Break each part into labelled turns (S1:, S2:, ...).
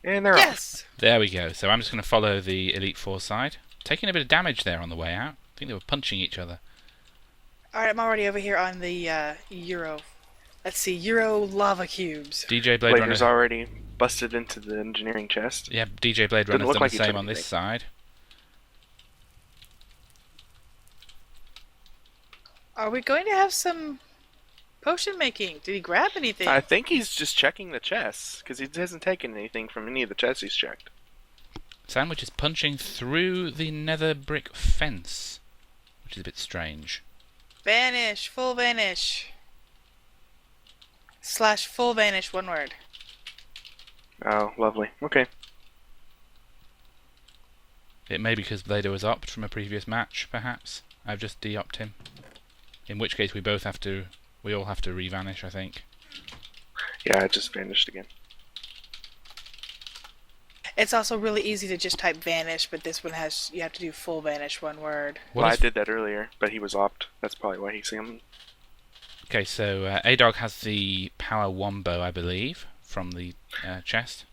S1: And they're off.
S2: Yes!
S3: There we go. So I'm just going to follow the Elite Four side. Taking a bit of damage there on the way out. I think they were punching each other.
S2: Alright, I'm already over here on the Euro. Let's see, EuroLavaCubes.
S3: DJ Blade
S1: Blader's
S3: Runner.
S1: already busted into the engineering chest.
S3: Yeah, DJ Blade
S1: Didn't
S3: Runner's
S1: look
S3: done
S1: like
S3: the
S1: he took
S3: same on this
S1: anything.
S3: side.
S2: Are we going to have some potion making? Did he grab anything?
S1: I think he's just checking the chests, because he hasn't taken anything from any of the chests he's checked.
S3: Sandwich is punching through the nether brick fence, which is a bit strange.
S2: Vanish, full vanish. Slash full vanish, one word.
S1: Oh, lovely. Okay.
S3: It may be because Blader was opt from a previous match, perhaps. I've just de-opt him. In which case we all have to re-vanish, I think.
S1: Yeah, it just vanished again.
S2: It's also really easy to just type vanish, but this one you have to do full vanish, one word.
S1: Well, I did that earlier, but he was opt. That's probably why he's him.
S3: Okay, so A-Dog has the power wombo, I believe, from the chest.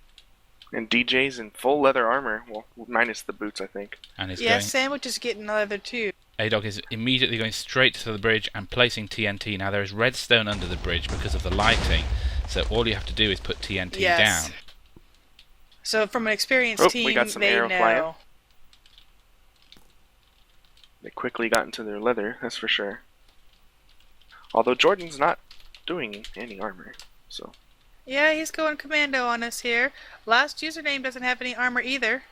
S1: And DJ's in full leather armor. Well, minus the boots, I think.
S3: And is
S2: Yeah, Sandwich is getting leather too.
S3: A-Dog is immediately going straight to the bridge and placing TNT. Now there is redstone under the bridge because of the lighting, so all you have to do is put TNT down.
S2: So from an experienced team,
S1: we got some
S2: they
S1: arrow
S2: know.
S1: flying. They quickly got into their leather, that's for sure. Although Jordan's not doing any armor, so...
S2: Yeah, he's going commando on us here. Last username doesn't have any armor either.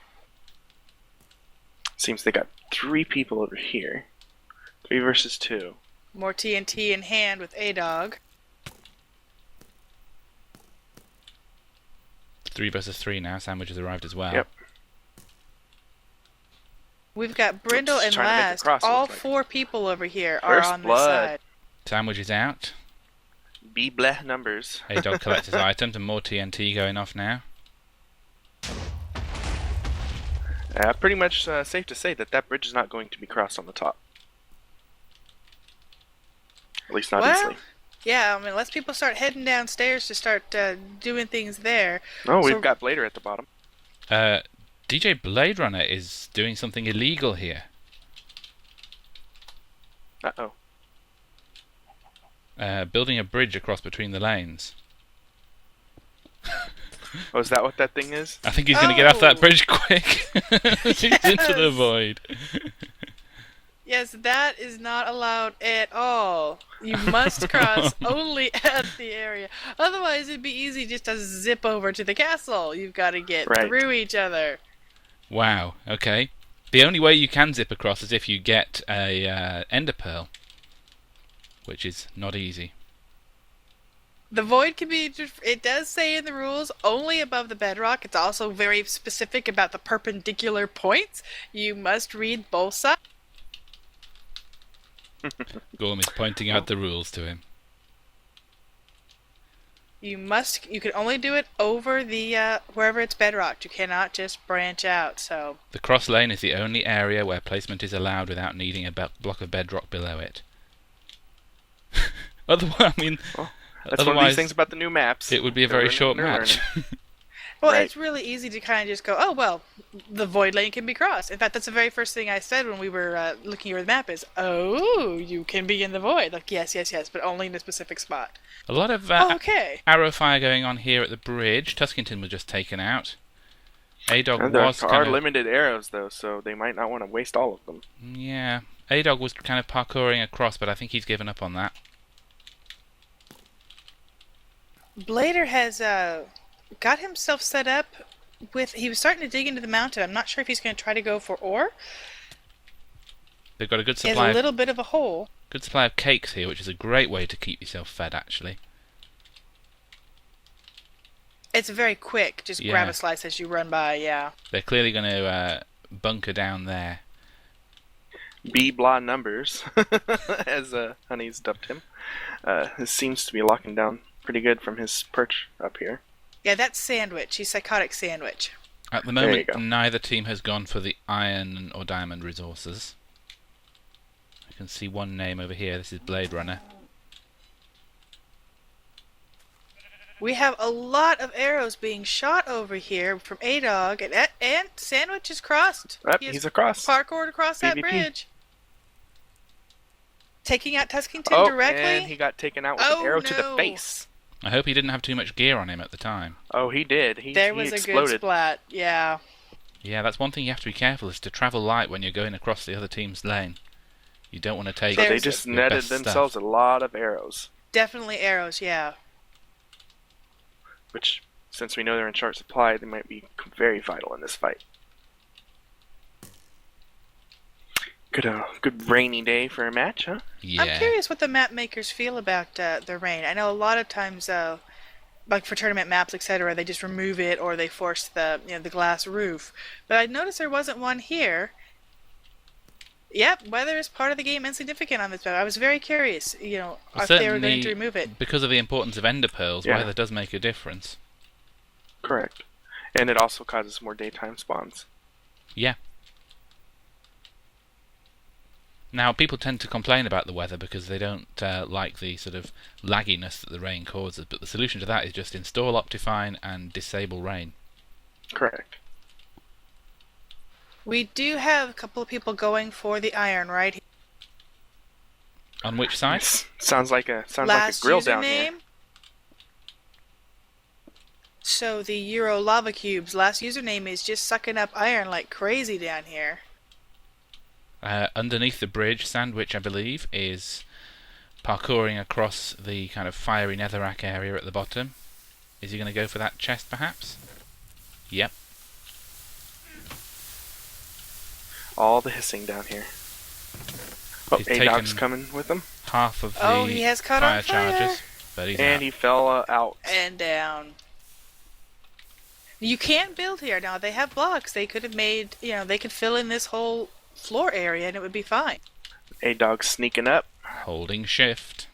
S1: Seems they got 3 people over here. 3 versus 2.
S2: More TNT in hand with A-Dog.
S3: 3 versus 3 now. Sandwich has arrived as well.
S1: Yep.
S2: We've got Brindle
S1: Just
S2: and
S1: trying to make it
S2: Last.
S1: cross, it
S2: All
S1: looks like.
S2: 4 people over here are
S1: First
S2: on this
S1: blood.
S2: side.
S3: Sandwich is out.
S1: Be bleh numbers.
S3: A-Dog collects his items and more TNT going off now.
S1: Pretty much safe to say that bridge is not going to be crossed on the top. At least not easily.
S2: Yeah, I mean, unless people start heading downstairs to start doing things there.
S1: Oh, we've got Blader at the bottom.
S3: DJ Blade Runner is doing something illegal here.
S1: Uh-oh.
S3: Building a bridge across between the lanes.
S1: Oh, is that what that thing is?
S3: I think he's going to get off that bridge quick. He's into the void.
S2: Yes, that is not allowed at all. You must cross only at the area. Otherwise, it'd be easy just to zip over to the castle. You've got to get through each other.
S3: Wow, okay. The only way you can zip across is if you get a ender pearl, which is not easy.
S2: The void can be, it does say in the rules, only above the bedrock. It's also very specific about the perpendicular points. You must read both sides.
S3: Gorm is pointing out the rules to him.
S2: You can only do it over the, wherever it's bedrocked. You cannot just branch out, so.
S3: The cross lane is the only area where placement is allowed without needing a block of bedrock below it. Otherwise, I mean...
S1: Well, that's one of these things about the new maps.
S3: It would be a very short match.
S2: Well, it's really easy to kind of just go, oh, well, the void lane can be crossed. In fact, that's the very first thing I said when we were looking over the map is, oh, you can be in the void. Like, yes, but only in a specific spot.
S3: A lot of arrow fire going on here at the bridge. Tuskington was just taken out. A-Dog was
S1: there are limited arrows, though, so they might not want to waste all of them.
S3: Yeah. A-Dog was kind of parkouring across, but I think he's given up on that.
S2: Blader has got himself set up with... He was starting to dig into the mountain. I'm not sure if he's going to try to go for ore.
S3: They've got a good supply.
S2: There's a little bit of a hole.
S3: Good supply of cakes here, which is a great way to keep yourself fed, actually.
S2: It's very quick. Just grab a slice as you run by, yeah.
S3: They're clearly going to bunker down there.
S1: B blah numbers, as Honey's dubbed him. This seems to be locking down pretty good from his perch up here.
S2: Yeah, that's Sandwich. He's Psychotic Sandwich.
S3: At the moment, neither team has gone for the iron or diamond resources. I can see one name over here. This is Blade Runner.
S2: We have a lot of arrows being shot over here from A-Dog, and Sandwich is crossed.
S1: Yep, he's across.
S2: Parkoured across that
S1: PvP.
S2: bridge. Taking out Tuskington
S1: Oh,
S2: directly.
S1: and he got taken out with an arrow to the face.
S3: I hope he didn't have too much gear on him at the time.
S1: Oh, he did.
S2: There
S1: he
S2: was a
S1: exploded.
S2: good splat, yeah.
S3: Yeah, that's one thing you have to be careful, is to travel light when you're going across the other team's lane. You don't want to take...
S1: So they just netted themselves a lot of arrows.
S2: Definitely arrows, yeah.
S1: Which, since we know they're in short supply, they might be very vital in this fight. Good rainy day for a match, huh?
S3: Yeah.
S2: I'm curious what the map makers feel about the rain. I know a lot of times, like for tournament maps, etc., they just remove it or they force the the glass roof. But I noticed there wasn't one here. Yep, weather is part of the game, insignificant on this map. I was very curious,
S3: Well,
S2: if they were going to remove it.
S3: Because of the importance of ender pearls,
S1: Yeah.
S3: weather does make a difference.
S1: Correct. And it also causes more daytime spawns.
S3: Yeah. Now, people tend to complain about the weather because they don't like the sort of lagginess that the rain causes, but the solution to that is just install Optifine and disable rain.
S1: Correct.
S2: We do have a couple of people going for the iron, right?
S3: On which side?
S1: Sounds like a
S2: Last
S1: grill
S2: username.
S1: down here.
S2: So the EuroLavaCubes last username is just sucking up iron like crazy down here.
S3: Underneath the bridge, Sandwich, I believe, is parkouring across the kind of fiery netherrack area at the bottom. Is he going to go for that chest, perhaps? Yep.
S1: All the hissing down here. Oh,
S3: He's
S1: A-Dog's
S3: taken
S1: coming with him.
S3: Half of the
S2: he has caught
S3: fire
S2: on fire.
S3: charges, but he's
S1: And
S3: out.
S1: he fell out.
S2: And down. You can't build here now. They have blocks. They could have made, they could fill in this whole floor area and it would be fine.
S1: A-Dog's sneaking up.
S3: Holding shift.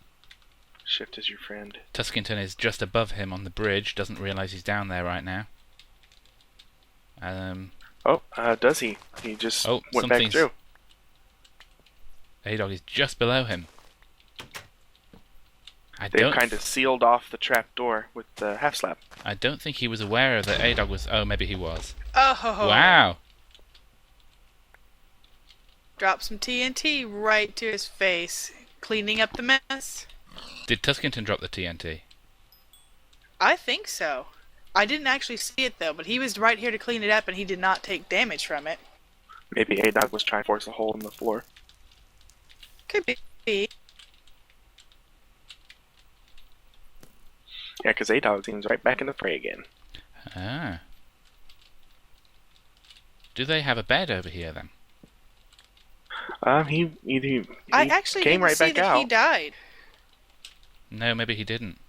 S1: Shift is your friend.
S3: Tuskington is just above him on the bridge, doesn't realise he's down there right now.
S1: Oh, does he? He just went back
S3: something's-
S1: through.
S3: A-Dog is just below him.
S1: They've kind of sealed off the trap door with the half slap.
S3: I don't think he was aware that A-Dog was... Oh, maybe he was.
S2: Oh!
S3: Wow!
S2: Drop some TNT right to his face, cleaning up the mess.
S3: Did Tuskington drop the TNT?
S2: I think so. I didn't actually see it though, but he was right here to clean it up and he did not take damage from it.
S1: Maybe A-Dog was trying to force a hole in the floor.
S2: Could be.
S1: Yeah, because A-Dog seems right back in the fray again.
S3: Ah. Do they have a bed over here then?
S1: He
S2: I actually
S1: came
S2: didn't
S1: right
S2: see
S1: back
S2: that
S1: out.
S2: he died.
S3: No, maybe he didn't.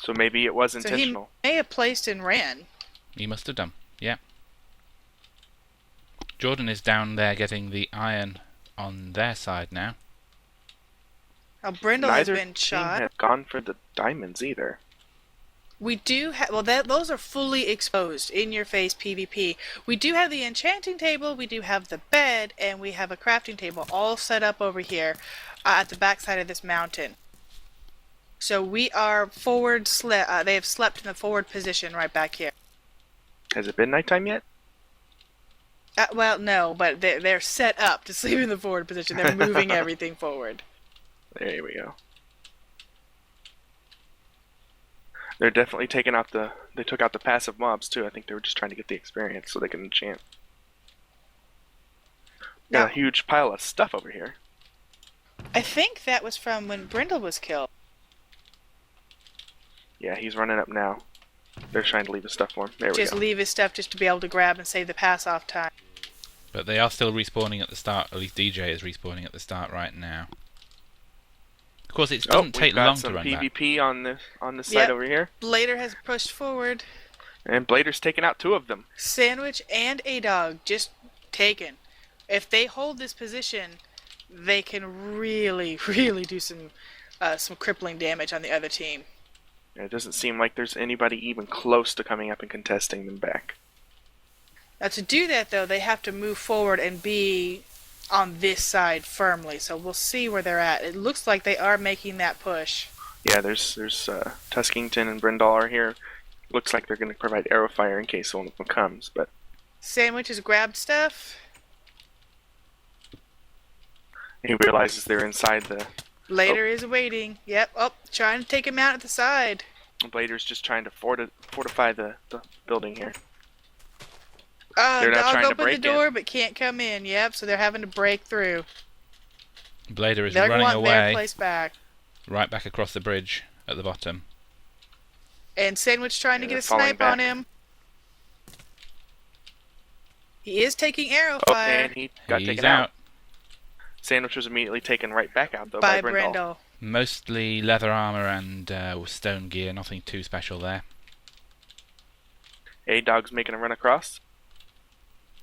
S1: So maybe it was
S2: So
S1: intentional.
S2: he may have placed and ran.
S3: He must have done. Yeah. Jordan is down there getting the iron on their side now.
S2: Now Brindle has
S1: Neither
S2: been
S1: team
S2: shot.
S1: had gone for the diamonds either.
S2: We do have, those are fully exposed, in-your-face PvP. We do have the enchanting table, we do have the bed, and we have a crafting table all set up over here at the backside of this mountain. So we are forward, they have slept in the forward position right back here.
S1: Has it been nighttime yet?
S2: Well, no, but they're set up to sleep in the forward position. They're moving everything forward.
S1: There we go. They're definitely taking out they took out the passive mobs too. I think they were just trying to get the experience so they can enchant.
S2: No.
S1: Got a huge pile of stuff over here.
S2: I think that was from when Brindle was killed.
S1: Yeah, he's running up now. They're trying to leave his stuff for him. There we
S2: Just
S1: go.
S2: leave his stuff just to be able to grab and save the pass-off time.
S3: But they are still respawning at the start. At least DJ is respawning at the start right now. Of course, it doesn't take
S1: we've got
S3: long to
S1: some
S3: run that.
S1: PvP on this side
S2: Yep.
S1: over here.
S2: Blader has pushed forward.
S1: And Blader's taking out two of them.
S2: Sandwich and A-Dog just taken. If they hold this position, they can really, really do some crippling damage on the other team.
S1: It doesn't seem like there's anybody even close to coming up and contesting them back.
S2: Now to do that though, they have to move forward and be on this side firmly. So we'll see where they're at. It looks like they are making that push.
S1: Yeah, there's Tuskington and Brindle are here. Looks like they're going to provide arrow fire in case one of them comes, but
S2: Sandwich has grabbed stuff.
S1: he realizes they're inside the...
S2: Later is waiting. Yep. Oh, trying to take him out at the side.
S1: Blader's just trying to fortify the building here.
S2: They're
S1: not
S2: dog
S1: trying to
S2: opened the
S1: break
S2: door but can't come in. Yep, so they're having to break through.
S3: Blader is
S2: They're
S3: running
S2: wanting their
S3: away,
S2: place back.
S3: right back across the bridge at the bottom.
S2: And Sandwich trying to
S1: Yeah,
S2: get a
S1: they're falling
S2: snipe
S1: back.
S2: on him. He is taking arrow
S1: Oh,
S2: fire
S1: and he got
S3: He's
S1: taken
S3: out.
S1: out. Sandwich was immediately taken right back out, though,
S2: by
S1: by Brindle.
S2: Brindle.
S3: Mostly leather armor and stone gear, nothing too special there.
S1: A-Dog's making a run across.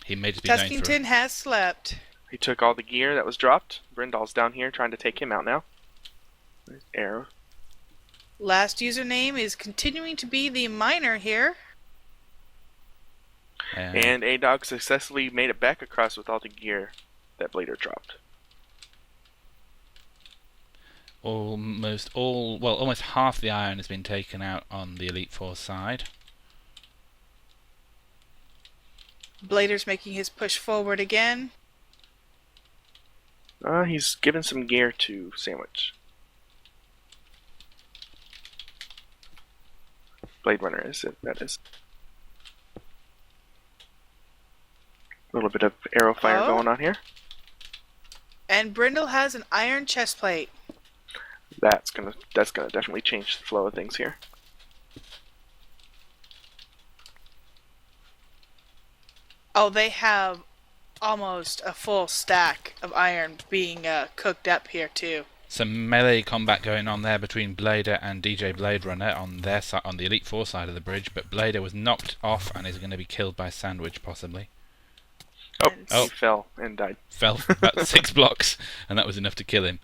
S3: He made it be known for
S2: Tuskington has slept.
S1: He took all the gear that was dropped. Brindle's down here trying to take him out now. There's arrow.
S2: Last username is continuing to be the miner here.
S1: And A-Dog successfully made it back across with all the gear that Blader dropped.
S3: almost half the iron has been taken out on the Elite Four side.
S2: Blader's making his push forward again.
S1: He's given some gear to Sandwich. Blade Runner is it, that is. A little bit of arrow fire going on here.
S2: And Brindle has an iron chest plate.
S1: That's gonna definitely change the flow of things here.
S2: Oh, they have almost a full stack of iron being cooked up here too.
S3: Some melee combat going on there between Blader and DJ Blade Runner on their side, on the Elite Four side of the bridge, but Blader was knocked off and is going to be killed by Sandwich possibly.
S1: He fell and died.
S3: Fell for about 6 blocks, and that was enough to kill him.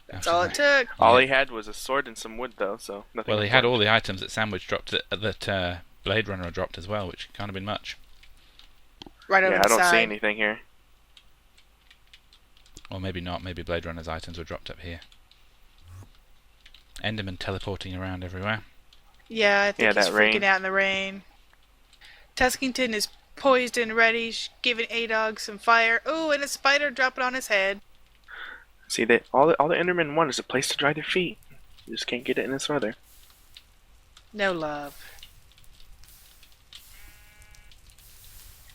S2: That's all it took.
S1: All he had was a sword and some wood, though, so nothing.
S3: Well, he had all the items that Sandwich dropped, that Blade Runner dropped as well, which can't have been much.
S2: Right over
S1: Yeah,
S2: the
S1: I don't
S2: side.
S1: see anything here.
S3: Or maybe not, maybe Blade Runner's items were dropped up here. Enderman teleporting around everywhere.
S2: Yeah, I think he's
S1: that
S2: freaking
S1: rain.
S2: out in the rain. Tuskington is poised and ready, giving A-Dog some fire. Ooh, and a spider dropping on his head.
S1: See, all the Endermen want is a place to dry their feet. You just can't get it in this weather.
S2: No love.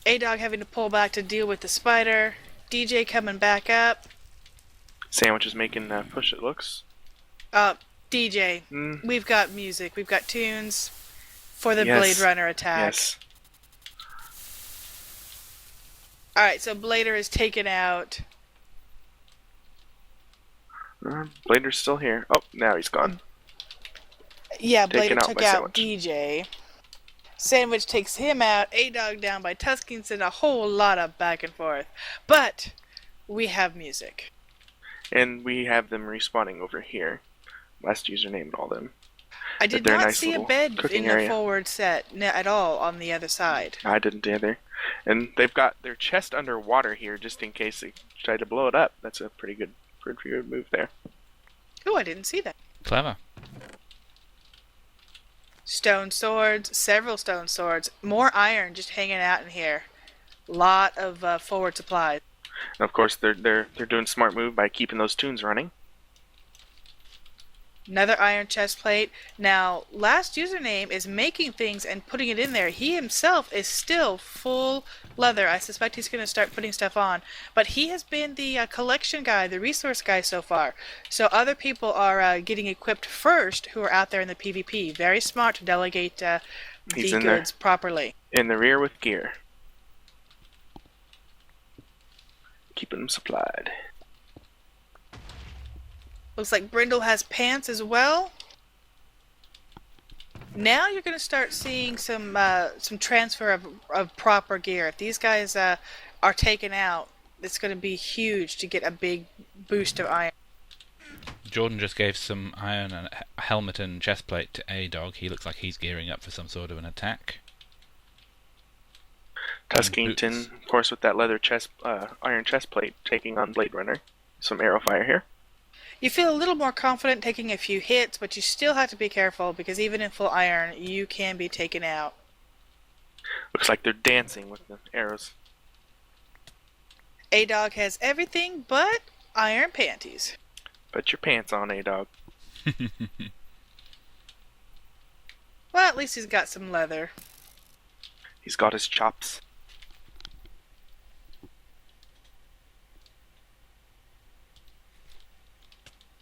S2: A-Dog having to pull back to deal with the spider. DJ coming back up.
S1: Sandwich is making a push, it looks.
S2: DJ,
S1: Mm.
S2: we've got music. We've got tunes for the
S1: Yes.
S2: Blade Runner attack.
S1: Yes.
S2: Alright, so Blader is taken out.
S1: Blader's still here. Oh, now he's gone.
S2: Yeah,
S1: Taken
S2: Blader
S1: out
S2: took
S1: by
S2: out
S1: Sandwich.
S2: DJ. Sandwich takes him out. A-Dog down by Tuskington. A whole lot of back and forth. But we have music.
S1: And we have them respawning over here. Last username and all them.
S2: I did
S1: they're a
S2: not
S1: nice
S2: see a
S1: little
S2: bed
S1: cooking
S2: in the
S1: area.
S2: forward set at all on the other side.
S1: I didn't either. And they've got their chest underwater here just in case they try to blow it up. That's a pretty good move there.
S2: Ooh, I didn't see that.
S3: Clever.
S2: Stone swords, several stone swords, more iron just hanging out in here. Lot of forward supplies.
S1: And of course, they're doing a smart move by keeping those tunes running.
S2: Another iron chest plate. Now, last username is making things and putting it in there. He himself is still full leather. I suspect he's going to start putting stuff on. But he has been the collection guy, the resource guy so far. So other people are getting equipped first who are out there in the PvP. Very smart to delegate the
S1: He's in there.
S2: goods properly.
S1: In the rear with gear. Keeping them supplied.
S2: Looks like Brindle has pants as well. Now you're going to start seeing some transfer of proper gear. If these guys are taken out, it's going to be huge to get a big boost of iron.
S3: Jordan just gave some iron and a helmet and chest plate to A-Dog. He looks like he's gearing up for some sort of an attack.
S1: Tuskington, of course, with that leather iron chest plate, taking on Blade Runner. Some arrow fire here.
S2: You feel a little more confident taking a few hits, but you still have to be careful because even in full iron, you can be taken out.
S1: Looks like they're dancing with the arrows.
S2: A-Dog has everything but iron panties.
S1: Put your pants on, A-Dog.
S2: Well, at least he's got some leather.
S1: He's got his chops.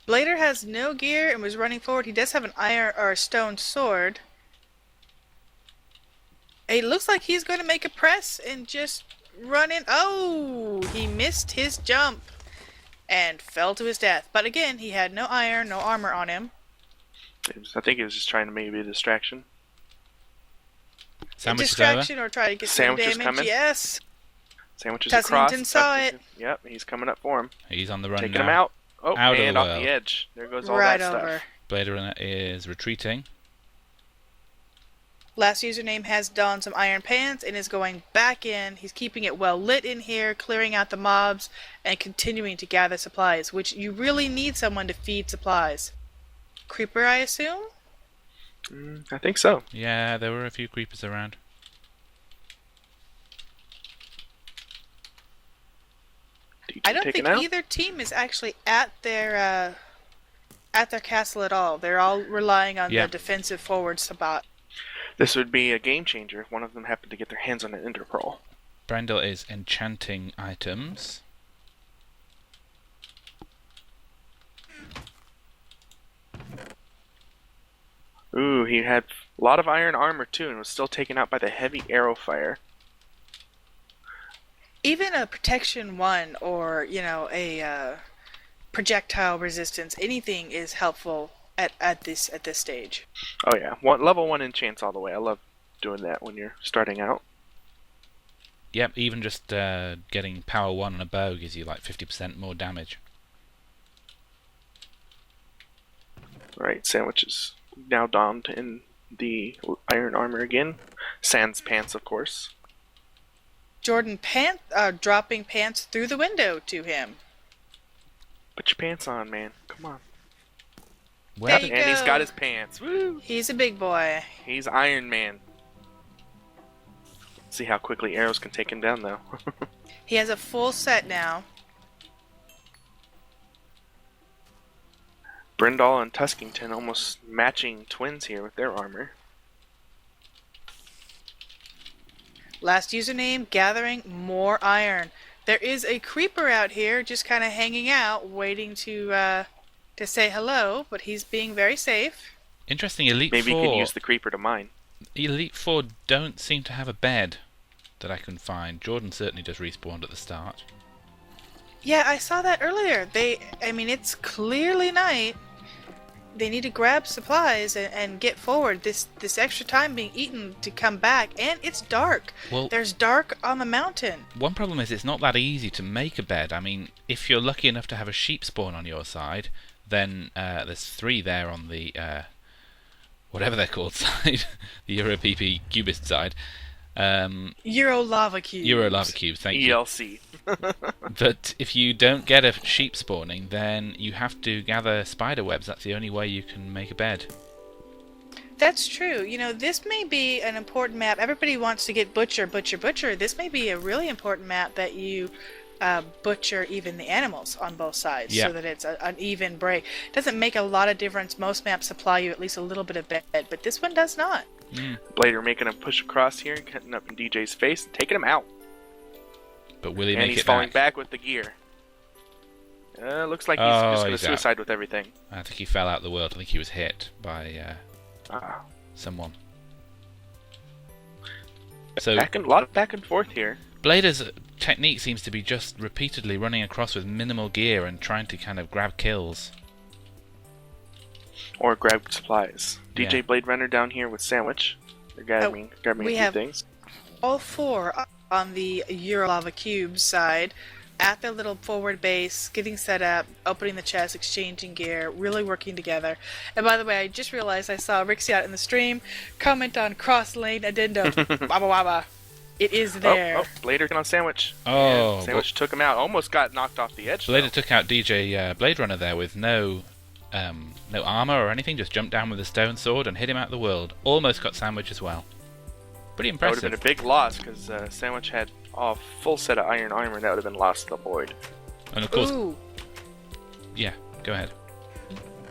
S2: Blader has no gear and was running forward. He does have an iron or a stone sword. It looks like he's going to make a press and just run in. Oh, he missed his jump and fell to his death. But again, he had no iron, no armor on him.
S1: I think he was just trying to maybe a distraction.
S3: Sandwich
S2: Distraction or try to get some
S1: Sandwich is
S2: damage.
S1: coming.
S2: Yes.
S1: Sandwiches
S2: Tussington
S1: across.
S2: saw it.
S1: Yep, he's coming up for him.
S3: He's on the run
S1: Taking
S3: now.
S1: him out. Oh,
S3: Out of
S1: and
S3: the
S1: off
S3: world.
S1: the edge. There goes all
S2: Right
S1: that
S2: over.
S1: stuff.
S3: Blader is retreating.
S2: Last username has donned some iron pants and is going back in. He's keeping it well lit in here, clearing out the mobs, and continuing to gather supplies, which you really need someone to feed supplies. Creeper, I assume?
S1: I think so.
S3: Yeah, there were a few creepers around.
S2: I don't
S1: Taken
S2: think
S1: out?
S2: either team is actually at their castle at all. They're all relying on
S3: Yeah.
S2: the defensive forward spot.
S1: This would be a game changer if one of them happened to get their hands on an ender pearl.
S3: Brendel is enchanting items.
S1: Ooh, he had a lot of iron armor too and was still taken out by the heavy arrow fire.
S2: Even a protection 1 or, a projectile resistance, anything is helpful at this stage.
S1: Oh yeah, level 1 enchants all the way. I love doing that when you're starting out.
S3: Yep, even just getting power 1 on a bow gives you like 50% more damage.
S1: Right, Sandwich is now donned in the iron armor again. Sans pants, of course.
S2: Jordan dropping pants through the window to him.
S1: Put your pants on, man. Come on.
S2: There you
S1: And he's
S2: go.
S1: got his pants. Woo!
S2: He's a big boy.
S1: He's Iron Man. See how quickly arrows can take him down, though.
S2: He has a full set now.
S1: Brindle and Tuskington almost matching twins here with their armor.
S2: Last username, gathering more iron. There is a creeper out here just kind of hanging out, waiting to say hello, but he's being very safe.
S3: Interesting, Elite
S1: Maybe
S3: 4.
S1: you can use the creeper to mine.
S3: Elite 4 don't seem to have a bed that I can find. Jordan certainly just respawned at the start.
S2: Yeah, I saw that earlier. It's clearly night. They need to grab supplies and get forward. This extra time being eaten to come back, and it's dark.
S3: Well,
S2: There's dark on the mountain.
S3: one problem is it's not that easy to make a bed. I mean, if you're lucky enough to have a sheep spawn on your side, then there's 3 there on the whatever they're called side, the EuroPP side.
S2: EuroLavaCubes.
S3: EuroLavaCubes, thank you.
S1: ELC.
S3: But if you don't get a sheep spawning, then you have to gather spider webs. That's the only way you can make a bed.
S2: That's true. This may be an important map. Everybody wants to get butcher. This may be a really important map that you butcher even the animals on both sides,
S3: Yeah.
S2: so that it's an even break. Doesn't make a lot of difference. Most maps supply you at least a little bit of bed, but this one does not.
S1: Blader making a push across here and cutting up in DJ's face and taking him out.
S3: But will he
S1: And
S3: make
S1: he's
S3: it
S1: falling
S3: back?
S1: back with the gear. Looks like he's just going
S3: he's
S1: to
S3: out.
S1: suicide with everything.
S3: I think he fell out the world. I think he was hit by
S1: Ah.
S3: someone. So
S1: A lot of back and forth here.
S3: Blader's technique seems to be just repeatedly running across with minimal gear and trying to kind of grab kills.
S1: Or grab supplies.
S3: Yeah.
S1: DJ Blade Runner down here with Sandwich. They're grabbing a
S2: we
S1: few
S2: have-
S1: things.
S2: All 4 on the EuroLavaCubes side at their little forward base, getting set up, opening the chest, exchanging gear, really working together. And by the way, I just realized I saw Rixiot in the stream comment on cross lane addendum. Wabba wabba. It is there.
S1: Oh, Blader on Sandwich.
S3: Oh,
S1: And Sandwich took him out. Almost got knocked off the edge.
S3: Blader took out DJ Blade Runner there with no armor or anything. Just jumped down with a stone sword and hit him out of the world. Almost got Sandwich as well. Pretty
S1: That would
S3: impressive.
S1: have been a big loss because Sandwich had a full set of iron armor. That would have been lost to the void.
S3: And of course,
S2: Ooh,
S3: yeah. Go ahead.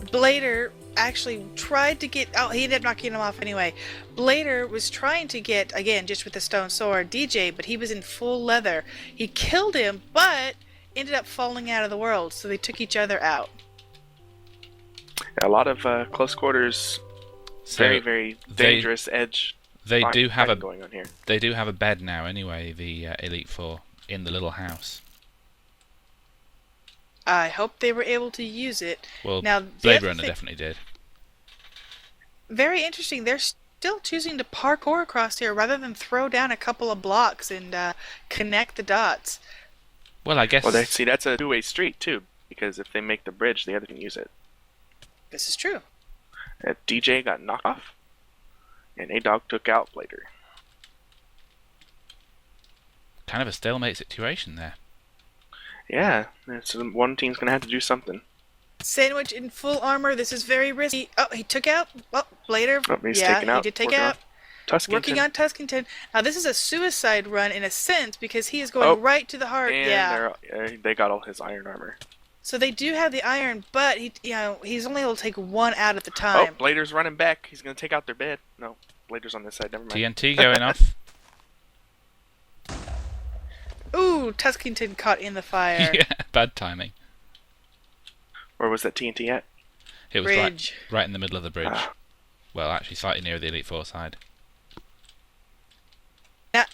S2: Blader actually tried to get... Oh, he ended up knocking him off anyway. Blader was trying to get, again, just with the stone sword, DJ, but he was in full leather. He killed him, but ended up falling out of the world, so they took each other out.
S1: A lot of close quarters,
S3: So
S1: very, very dangerous edge.
S3: They do have a
S1: going on here.
S3: They do have a bed now, anyway. The Elite Four in the little house.
S2: I hope they were able to use it.
S3: Well,
S2: Now, the
S3: Blade
S2: other
S3: Runner
S2: thing-
S3: definitely did.
S2: Very interesting. They're still choosing to parkour across here rather than throw down a couple of blocks and connect the dots.
S3: Well, I guess.
S1: Well, see, that's a two-way street too, because if they make the bridge, the other can use it.
S2: This is true.
S1: DJ got knocked off, and A-Dog took out Blader.
S3: Kind of a stalemate situation there.
S1: Yeah, so one team's gonna have to do something.
S2: Sandwich in full armor. This is very risky. Oh, he took out. Well, Blader.
S1: Oh, he's
S2: yeah,
S1: taken out.
S2: he did take
S1: Working
S2: out.
S1: on Tuscany.
S2: Working on Tuscangton. Now this is a suicide run in a sense because he is going right to the heart.
S1: And
S2: Yeah.
S1: they got all his iron armor.
S2: So they do have the iron, but he's only able to take one out at the
S1: Oh,
S2: time.
S1: Blader's running back. He's gonna take out their bed. No, Blader's on this side. Never mind.
S3: TNT going off.
S2: Ooh, Tuscangton caught in the fire.
S3: Yeah, bad timing.
S1: Where was that TNT at?
S3: It was
S2: Bridge.
S3: right in the middle of the bridge.
S1: Ah.
S3: Well, actually, slightly near the Elite Four side.
S2: Now,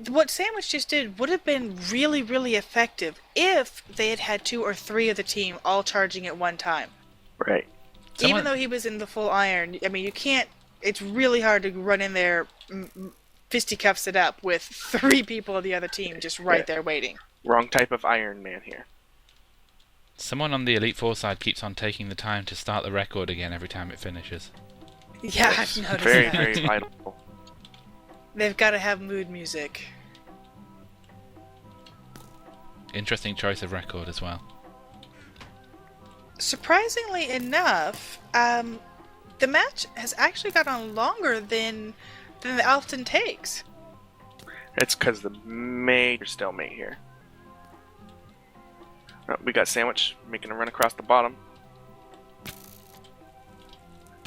S2: what Sandwich just did would have been really, really effective if they had had 2 or 3 of the team all charging at one time.
S1: Right.
S2: Even though he was in the full iron, I mean, you can't... It's really hard to run in there, fisticuffs it up with 3 people of the other team just right there waiting.
S1: Wrong type of Iron Man here.
S3: Someone on the Elite Four side keeps on taking the time to start the record again every time it finishes.
S2: Yeah,
S1: It's
S2: I've noticed
S1: very,
S2: that.
S1: very vital.
S2: They've got to have mood music.
S3: Interesting choice of record as well.
S2: Surprisingly enough, the match has actually gone on longer than it often takes.
S1: It's because the major stalemate here. Oh, we got Sandwich making a run across the bottom.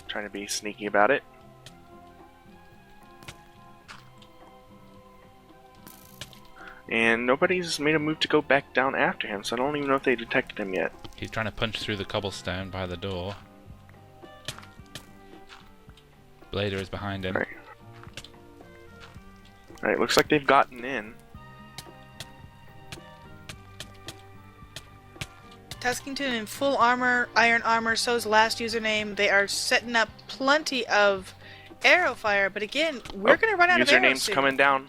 S1: Trying to be sneaky about it. And nobody's made a move to go back down after him, so I don't even know if they detected him yet.
S3: He's trying to punch through the cobblestone by the door. Blader is behind him.
S1: Right. Alright, looks like they've gotten in.
S2: Tuscangton in full armor, iron armor, so's last username. They are setting up plenty of arrow fire, but again, we're going to run out of arrows
S1: Username's
S2: soon.
S1: coming down.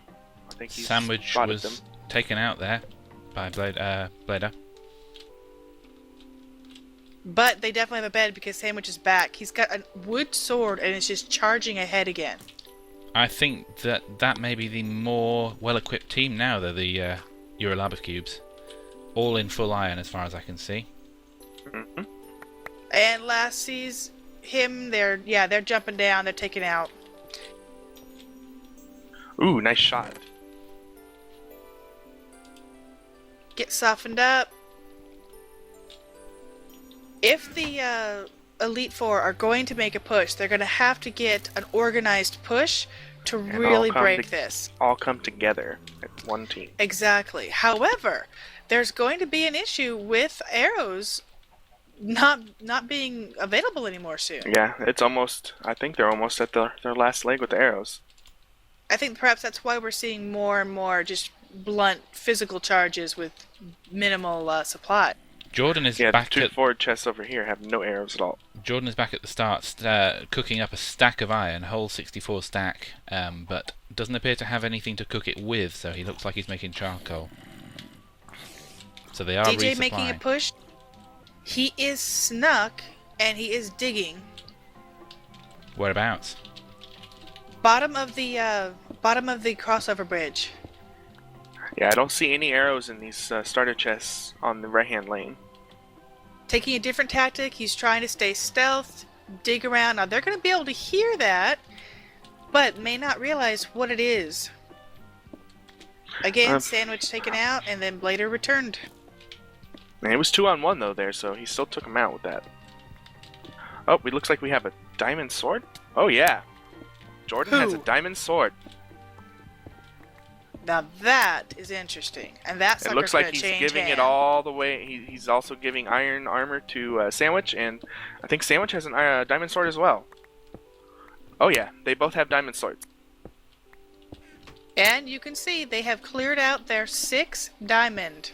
S1: I think he's
S3: Sandwich
S1: spotted
S3: was
S1: them.
S3: taken out there by Blader.
S2: But they definitely have a bed because Sandwich is back. He's got a wood sword and it's just charging ahead again.
S3: I think that may be the more well-equipped team now. They're the EuroLavaCubes. All in full iron as far as I can see.
S1: Mm-hmm.
S2: And last sees him, they're jumping down, they're taking out.
S1: Ooh, nice shot.
S2: Get softened up. If the Elite Four are going to make a push, they're going to have to get an organized push to
S1: And
S2: really
S1: all come
S2: break
S1: to-
S2: this.
S1: All come together at one team.
S2: Exactly. However, there's going to be an issue with arrows not being available anymore soon.
S1: Yeah, it's almost. I think they're almost at their last leg with the arrows.
S2: I think perhaps that's why we're seeing more and more just blunt physical charges with minimal supply.
S3: Jordan is
S1: Yeah, the
S3: back
S1: two
S3: at
S1: forward chests over here have no arrows at all.
S3: Jordan is back at the start, cooking up a stack of iron, whole 64 stack, but doesn't appear to have anything to cook it with. So he looks like he's making charcoal. So they are
S2: DJ
S3: resupplying.
S2: making a push. He is snuck and he is digging.
S3: Whereabouts?
S2: Bottom of the crossover bridge.
S1: Yeah, I don't see any arrows in these starter chests on the right-hand lane.
S2: Taking a different tactic, he's trying to stay stealth, dig around. Now they're going to be able to hear that, but may not realize what it is. Again, sandwich taken out, and then Blader returned.
S1: Man, it was 2-on-1 though there, so he still took him out with that. Oh, it looks like we have a diamond sword. Oh yeah, Jordan has a diamond sword.
S2: Now that is interesting, and that sucker's
S1: It looks like
S2: gonna
S1: he's
S2: change
S1: giving
S2: hand.
S1: it all the way. He's also giving iron armor to Sandwich, and I think Sandwich has a diamond sword as well. Oh yeah, they both have diamond swords.
S2: And you can see they have cleared out their 6 diamond.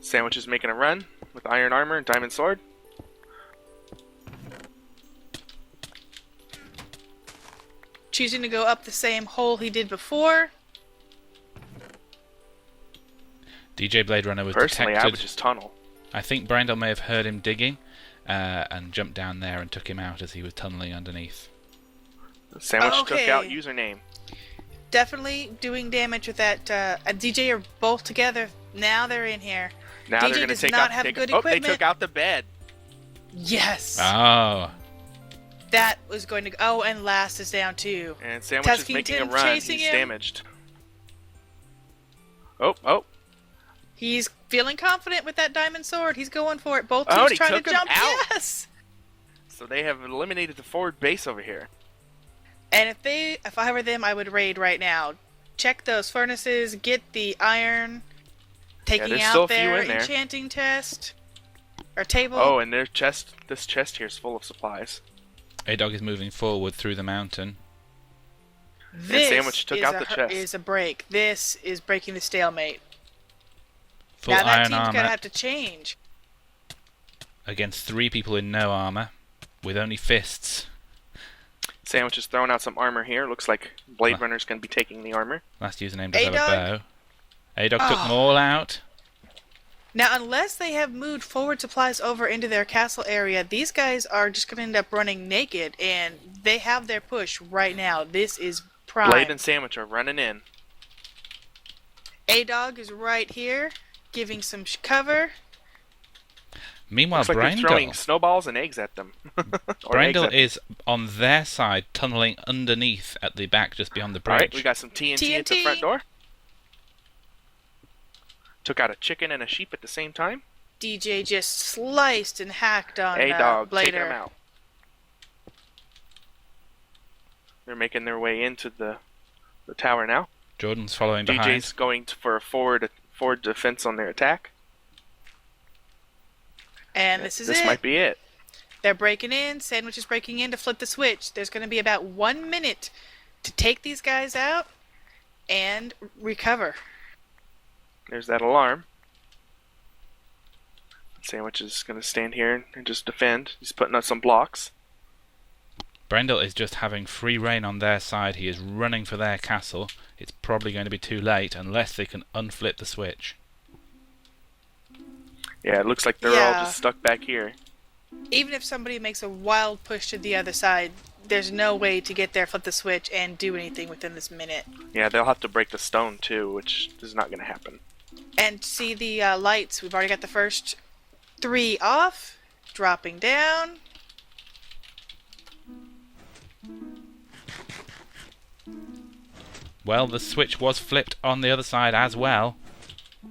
S1: Sandwich is making a run with iron armor and diamond sword.
S2: Choosing to go up the same hole he did before.
S3: DJ Blade Runner was
S1: Personally,
S3: detected.
S1: I would just tunnel.
S3: I think Brandel may have heard him digging and jumped down there and took him out as he was tunneling underneath.
S1: Sandwich took out
S2: Okay.
S1: username.
S2: Definitely doing damage with that. DJ are both together. Now they're in here.
S1: Now
S2: DJ
S1: they're going to
S2: does
S1: take
S2: not
S1: out.
S2: have good
S1: oh,
S2: equipment.
S1: they took out the bed.
S2: Yes.
S3: Oh.
S2: That was going to go. Oh, and last is down too.
S1: And Sandwich is making a
S2: Tuskington
S1: run.
S2: chasing
S1: He's
S2: him.
S1: damaged. Oh.
S2: He's feeling confident with that diamond sword. He's going for it. Both
S1: Oh,
S2: teams
S1: he
S2: trying
S1: took
S2: to
S1: him
S2: jump.
S1: out.
S2: Yes.
S1: So they have eliminated the forward base over here.
S2: And if I were them, I would raid right now. Check those furnaces. Get the iron. Taking
S1: there's still
S2: out
S1: a few
S2: their
S1: in there.
S2: enchanting test or table.
S1: Oh, and their chest. This chest here is full of supplies.
S3: A-Dog is moving forward through the mountain.
S2: This
S1: Sandwich took
S2: is
S1: out
S2: a,
S1: the chest.
S2: is a break. This is breaking the stalemate.
S3: Full
S2: Now that
S3: iron
S2: team's
S3: armor
S2: gonna have to change.
S3: against 3 people in no armor with only fists.
S1: Sandwich is throwing out some armor here. Looks like Blade Runner's going to be taking the armor.
S3: Last username does have a
S2: A-Dog?
S3: bow. A-Dog took them all out.
S2: Now, unless they have moved forward supplies over into their castle area, these guys are just going to end up running naked, and they have their push right now. This is prime.
S1: Blade and Sandwich are running in.
S2: A-Dog is right here, giving some cover.
S3: Meanwhile,
S1: Looks like they're throwing
S3: Brindle,
S1: snowballs and eggs at them. Or eggs
S3: Brindle
S1: at them.
S3: is on their side, tunneling underneath at the back, just beyond the bridge.
S1: Alright, we got some TNT at the
S2: TNT.
S1: front door. Took out a chicken and a sheep at the same time.
S2: DJ just sliced and hacked on
S1: A-Dog taking
S2: Blader.
S1: them out. They're making their way into the tower now.
S3: Jordan's following behind.
S1: DJ's going for a forward defense on their attack.
S2: And this is
S1: This
S2: it.
S1: might be it.
S2: They're breaking in. Sandwich is breaking in to flip the switch. There's going to be about 1 minute to take these guys out and recover.
S1: There's that alarm. Sandwich is going to stand here and just defend. He's putting up some blocks.
S3: Brendel is just having free reign on their side. He is running for their castle. It's probably going to be too late unless they can unflip the switch.
S1: Yeah, it looks like they're all just stuck back here.
S2: Even if somebody makes a wild push to the other side, there's no way to get there, flip the switch, and do anything within this minute.
S1: Yeah, they'll have to break the stone too, which is not going to happen.
S2: And see the lights. We've already got the first 3 off. Dropping down.
S3: Well, the switch was flipped on the other side as well.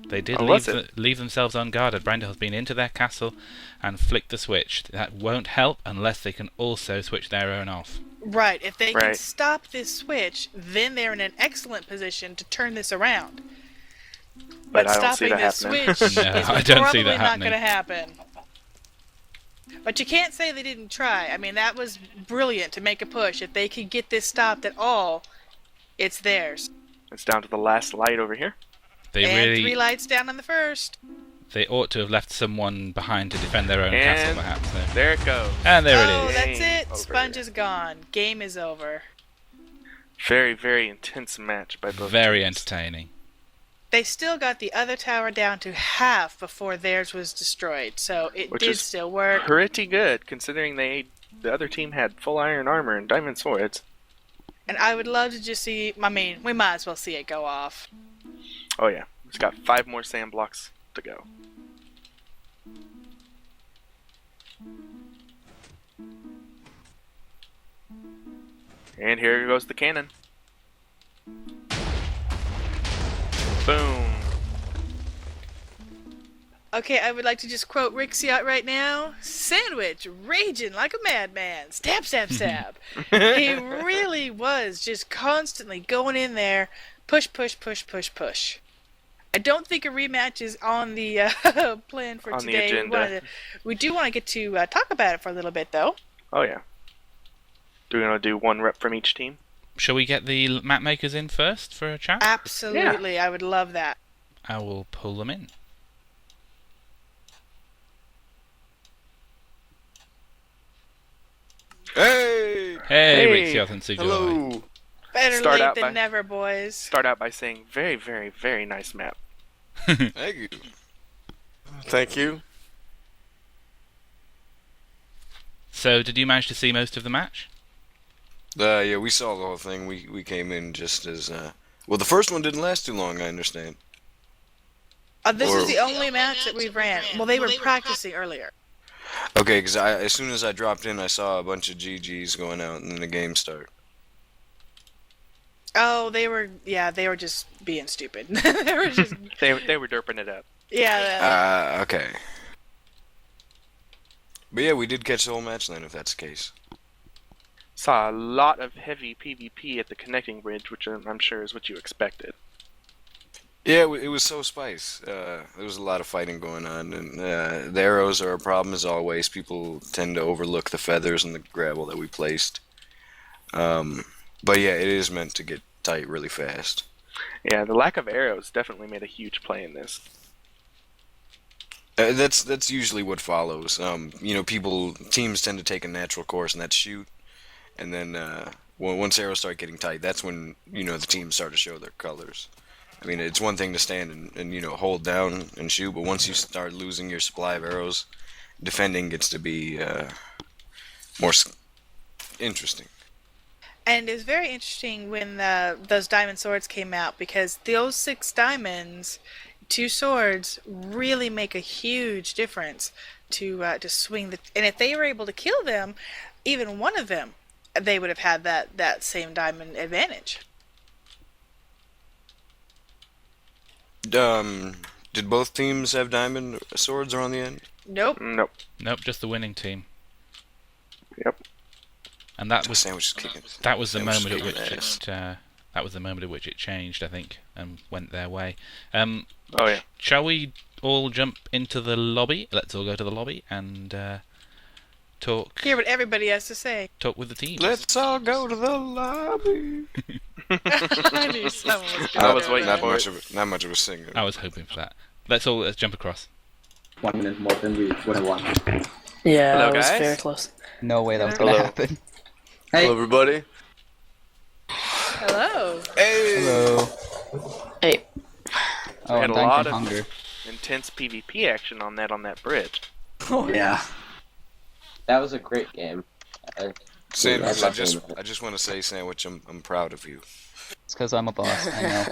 S3: They did
S1: Oh, was
S3: leave themselves unguarded. Brendel has been into their castle and flicked the switch. That won't help unless they can also switch their own off.
S2: Right. If they can
S1: Right.
S2: stop this switch, then they're in an excellent position to turn this around.
S1: But
S2: But
S1: I don't see
S2: stopping
S1: that
S2: this
S1: happening.
S2: switch
S3: No,
S2: is
S3: I don't
S2: probably
S3: see that
S2: not
S3: happening.
S2: going to happen. But you can't say they didn't try. I mean, that was brilliant to make a push. If they could get this stopped at all, it's theirs.
S1: It's down to the last light over here.
S3: They
S2: and
S3: really
S2: 3 lights down on the first.
S3: they ought to have left someone behind to defend their own castle,
S1: And
S3: perhaps. So.
S1: there it goes.
S3: And there
S2: Oh,
S3: it is.
S2: that's
S1: Game
S2: it.
S1: over.
S2: Sponge is gone. Game is over.
S1: Very, very intense match by both
S3: Very
S1: teams.
S3: entertaining.
S2: They still got the other tower down to half before theirs was destroyed, so it
S1: Which
S2: did
S1: is
S2: still work.
S1: Pretty good, considering they the other team had full iron armor and diamond swords.
S2: And I would love to just see, I mean, we might as well see it go off.
S1: Oh yeah, it's got 5 more sand blocks to go. And here goes the cannon. Boom.
S2: Okay, I would like to just quote Rixiot right now. Sandwich, raging like a madman. Stab, stab, stab. He really was just constantly going in there. Push, push, push, push, push. I don't think a rematch is on the plan for
S1: On
S2: today.
S1: the agenda.
S2: We do want to get to talk about it for a little bit, though.
S1: Oh yeah. Do we want to do 1 rep from each team?
S3: Shall we get the map makers in first for a chat?
S2: Absolutely, I would love that.
S3: I will pull them in.
S4: Hey!
S3: Hey,
S1: Hey,
S3: Rixiot and Sugoi.
S4: Hello!
S2: Better
S1: Start
S2: late
S1: out
S2: than
S1: by-
S2: never, boys.
S1: Start out by saying very, very, very nice map.
S4: Thank you. Thank you.
S3: So, did you manage to see most of the match?
S4: Yeah, we saw the whole thing. We came in just as well. The first one didn't last too long, I understand.
S2: This
S4: Or-
S2: is the only match that we've ran. Well, they were practicing earlier.
S4: Okay, because as soon as I dropped in, I saw a bunch of GGs going out, and then the game started.
S2: Oh, they were just being stupid. They were just,
S1: They were derping it up.
S2: yeah.
S4: Okay. But yeah, we did catch the whole match then, if that's the case.
S1: Saw a lot of heavy PvP at the connecting bridge, which I'm sure is what you expected.
S4: Yeah, it was so spice. There was a lot of fighting going on, and the arrows are a problem as always. People tend to overlook the feathers and the gravel that we placed. But yeah, it is meant to get tight really fast.
S1: Yeah, the lack of arrows definitely made a huge play in this.
S4: That's usually what follows. Teams tend to take a natural course, and that's shoot. And then once arrows start getting tight, that's when the teams start to show their colors. I mean, it's one thing to stand and hold down and shoot, but once you start losing your supply of arrows, defending gets to be more interesting.
S2: And it was very interesting when those diamond swords came out, because those 6 diamonds, 2 swords, really make a huge difference to swing the. And if they were able to kill them, even one of them, they would have had that same diamond advantage.
S4: Did both teams have diamond swords around the end?
S2: Nope.
S1: Nope.
S3: Nope, just the winning team.
S1: Yep.
S3: And that was
S4: Sandwich is kicking.
S3: that was the
S4: Sandwich
S3: moment
S4: is
S3: at which
S4: kicking ass.
S3: that was the moment at which it changed, I think, and went their way.
S1: Oh yeah.
S3: Shall we all jump into the lobby? Let's all go to the lobby and talk
S2: Hear what everybody has to say.
S3: with the teams.
S4: Let's all go to the lobby.
S2: I knew someone was
S1: I
S2: gonna
S1: was
S2: do
S1: waiting
S2: that.
S1: for
S4: Not much of a singer.
S3: I was hoping for that. Let's jump across.
S5: 1 minute more than we would have wanted.
S6: Yeah,
S1: Hello,
S6: that was
S1: guys.
S6: very close.
S5: No way that was gonna
S7: Hello.
S5: happen.
S7: Hello, everybody.
S2: Hello.
S4: Hey!
S5: Hello.
S6: Hey,
S5: Oh,
S1: We had
S5: I'm
S1: a
S5: dying
S1: lot
S5: from
S1: of-
S5: hunger.
S1: Intense PvP action on that bridge.
S5: Oh yeah.
S7: That was a great game.
S4: Sandwich,
S7: Yeah,
S4: I just want to say, Sandwich, I'm proud of you.
S5: It's because I'm a boss. I know.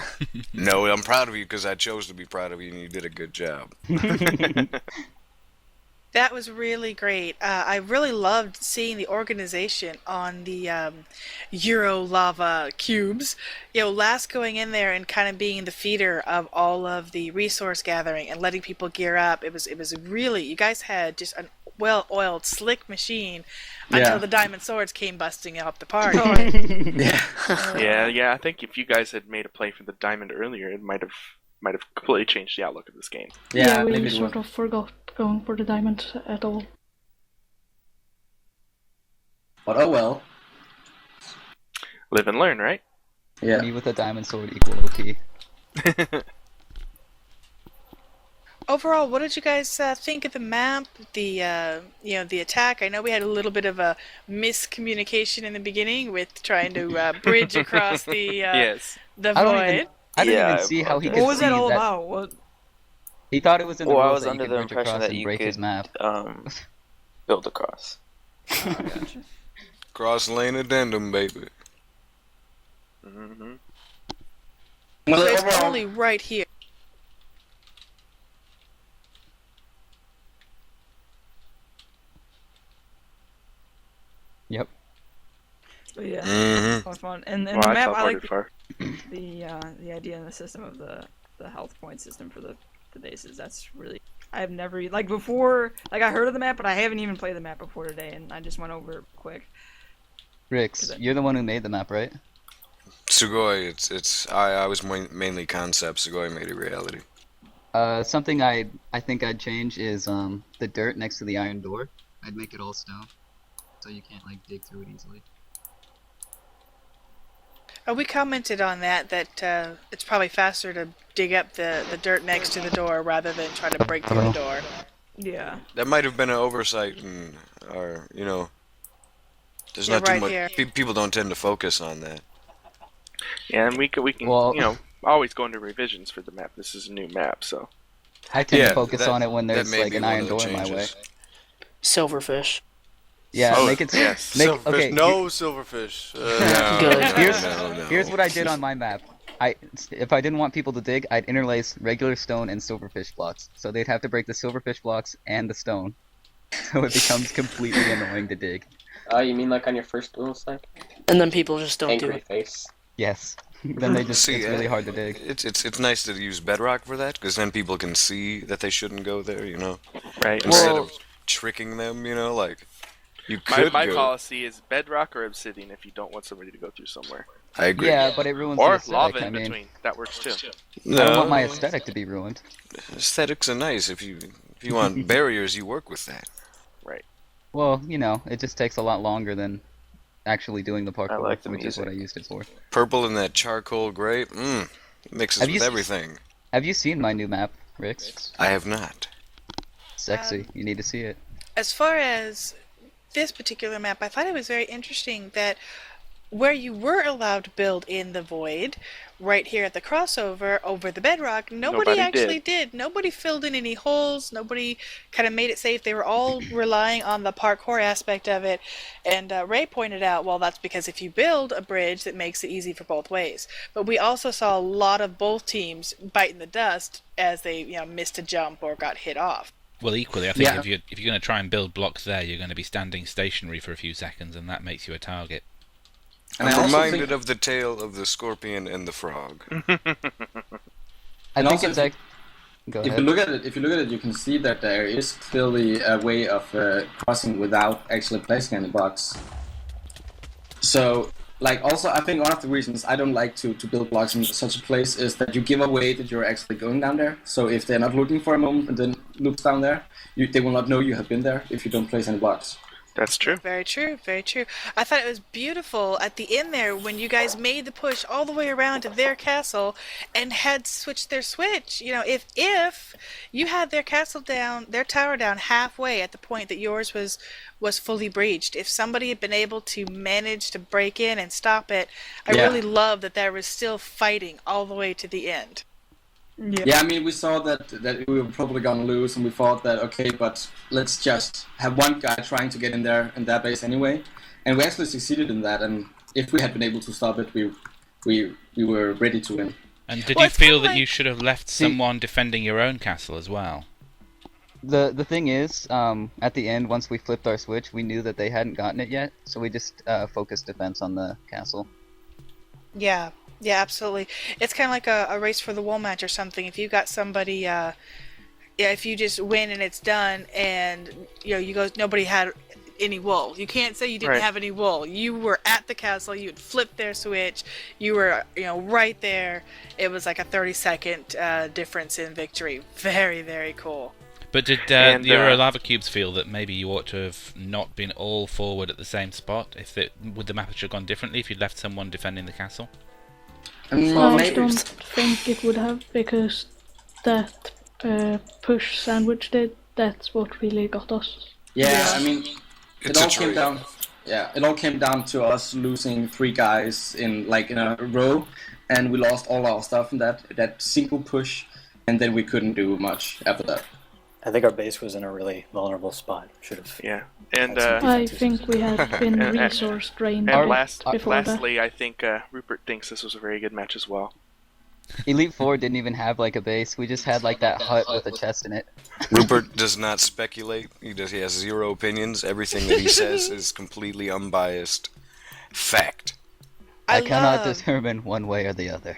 S4: No, I'm proud of you because I chose to be proud of you, and you did a good job.
S2: That was really great. I really loved seeing the organization on the EuroLavaCubes. Last going in there and kind of being the feeder of all of the resource gathering and letting people gear up. It was really, you guys had just a well-oiled, slick machine until the diamond swords came busting up the party.
S5: Yeah.
S1: Yeah. I think if you guys had made a play for the diamond earlier, it might have completely changed the outlook of this game.
S6: yeah,
S5: maybe
S6: we
S5: it
S6: sort
S5: will.
S6: of forgot going for the diamond at all.
S5: But oh well.
S1: Live and learn, right?
S5: Yeah.
S8: Me with a diamond sword equal OP.
S2: Overall, what did you guys think of the map, the the attack? I know we had a little bit of a miscommunication in the beginning with trying to bridge across the
S1: Yes.
S2: the
S8: I don't
S2: void.
S8: even. I didn't
S7: Yeah,
S8: even see how he could
S6: What was
S8: see
S6: that all
S8: that.
S6: about? What?
S8: He thought it was in the
S7: Well, I
S8: rules
S7: was
S8: that you
S7: under
S8: could
S7: the
S8: bridge
S7: impression
S8: across
S7: that
S8: and
S7: you
S8: break his
S7: could
S8: map.
S7: build across.
S9: Gotcha.
S4: Cross lane addendum, baby.
S1: Mm-hmm.
S5: Well,
S2: So it's
S5: overall,
S2: only right here.
S8: Yep.
S9: But yeah,
S4: Mm-hmm.
S9: more fun. And
S1: Well,
S9: the
S1: I
S9: map, I
S1: teleported
S9: like
S1: far.
S9: the idea and the system of the health point system for the bases. That's really, I've never like before. Like I heard of the map, but I haven't even played the map before today, and I just went over it quick.
S8: Rix, you're the one who made the map, right?
S4: Sugoi, I was mainly concept. Sugoi made it reality.
S8: Something I think I'd change is the dirt next to the iron door. I'd make it all stone, so you can't like dig through it easily.
S2: We commented on that it's probably faster to dig up the dirt next to the door rather than try to break through the door.
S9: Yeah.
S4: That might have been an oversight, or there's
S2: Yeah,
S4: not too
S2: right
S4: much.
S2: here.
S4: People don't tend to focus on that.
S1: Yeah, and we can
S8: Well-
S1: always go into revisions for the map. This is a new map, so
S8: I tend
S4: Yeah,
S8: to focus
S4: that-
S8: on it when
S4: that
S8: there's
S4: may
S8: like
S4: be
S8: an
S4: one
S8: iron
S4: of the
S8: door in my way.
S4: changes.
S6: Silverfish.
S8: Yeah,
S1: Oh,
S8: make it.
S1: yes.
S8: Make,
S7: Silverfish.
S8: okay,
S7: No silverfish.
S6: Good.
S8: Here's what I did on my map. If I didn't want people to dig, I'd interlace regular stone and silverfish blocks. So they'd have to break the silverfish blocks and the stone. So it becomes completely annoying to dig.
S7: Oh, you mean like on your first duel stack?
S6: And then people just don't do
S7: Angry
S6: it.
S7: face.
S8: Yes. Then they just
S4: See,
S8: it's really hard to dig.
S4: It's nice to use bedrock for that, because then people can see that they shouldn't go there.
S1: right.
S4: Instead
S8: Well-
S4: of tricking them. Like you could
S1: My
S4: go.
S1: policy is bedrock or obsidian if you don't want somebody to go through somewhere,
S4: I agree.
S8: Yeah, but it ruins the
S1: or
S8: aesthetic.
S1: lava
S8: I
S1: in
S8: mean,
S1: between. That works too.
S8: I don't want my
S4: No,
S8: aesthetic to be ruined.
S4: aesthetics are nice. If you want barriers, you work with that.
S1: Right.
S8: Well, it just takes a lot longer than actually doing the parkour,
S1: like the
S8: which is what I
S1: music.
S8: used it for.
S4: Purple and that charcoal gray, mixes
S8: Have you
S4: with
S8: s-
S4: everything.
S8: Have you seen my new map, Rix?
S4: I have not.
S8: Sexy. You need to see it.
S2: As far as this particular map, I thought it was very interesting that where you were allowed to build in the void, right here at the crossover over the bedrock, nobody actually did. Nobody filled in any holes. Nobody kind of made it safe. They were all relying on the parkour aspect of it. And Ray pointed out, well, that's because if you build a bridge, that makes it easy for both ways. But we also saw a lot of both teams biting the dust as they missed a jump or got hit off.
S3: Well, equally, I think
S5: Yeah.
S3: if you're going to try and build blocks there, you're going to be standing stationary for a few seconds, and that makes you a target.
S5: And I
S4: I'm
S5: also
S4: reminded
S5: think-
S4: of the tale of the scorpion and the frog.
S8: I think
S5: also,
S8: it's like. Go
S5: If you
S8: ahead.
S5: look at it, you can see that there is clearly a way of crossing without actually placing any blocks. So, also, I think one of the reasons I don't like to build blocks in such a place is that you give away that you're actually going down there. So if they're not looking for a moment and then looks down there, they will not know you have been there if you don't place any blocks.
S1: That's true.
S2: Very true, very true. I thought it was beautiful at the end there when you guys made the push all the way around to their castle and had switched their switch. If you had their castle down, their tower down halfway at the point that yours was fully breached, if somebody had been able to manage to break in and stop it, I
S5: Yeah.
S2: really love that there was still fighting all the way to the end.
S5: Yeah, I mean, we saw that we were probably gonna lose, and we thought that okay, but let's just have one guy trying to get in their base anyway, and we actually succeeded in that. And if we had been able to stop it, we were ready to win.
S3: And did
S2: Well,
S3: you
S2: it's
S3: feel
S2: kinda
S3: that you
S2: like-
S3: should have left someone defending your own castle as well?
S8: The thing is, at the end, once we flipped our switch, we knew that they hadn't gotten it yet, so we just focused defense on the castle.
S2: Yeah, absolutely. It's kind of like a race for the wool match or something. If you got somebody, if you just win and it's done, and you go, nobody had any wool. You can't say you didn't
S1: Right.
S2: have any wool. You were at the castle. You had flipped their switch. You were, right there. It was like a 30-second difference in victory. Very, very cool.
S3: But did
S1: And,
S3: the EuroLavaCubes feel that maybe you ought to have not been all forward at the same spot? Would the map have gone differently if you'd left someone defending the castle?
S6: I
S5: Maybe.
S6: don't think it would have, because that push sandwich that's what really got us.
S5: Yeah, I mean,
S4: It's
S5: it
S4: a
S5: all came
S4: trade.
S5: down. Yeah, it all came down to us losing 3 guys in a row, and we lost all our stuff in that single push, and then we couldn't do much after that.
S10: I think our base was in a really vulnerable spot. Should have.
S1: Yeah. And
S6: I think we had been
S1: And-
S6: resource drained
S1: and
S6: before that.
S1: lastly, I think Rupert thinks this was a very good match as well.
S8: Elite Four didn't even have like a base. We just had like that hut with a chest in it.
S4: Rupert does not speculate. He has zero opinions. Everything that he says is completely unbiased fact.
S8: I cannot determine one way or the other.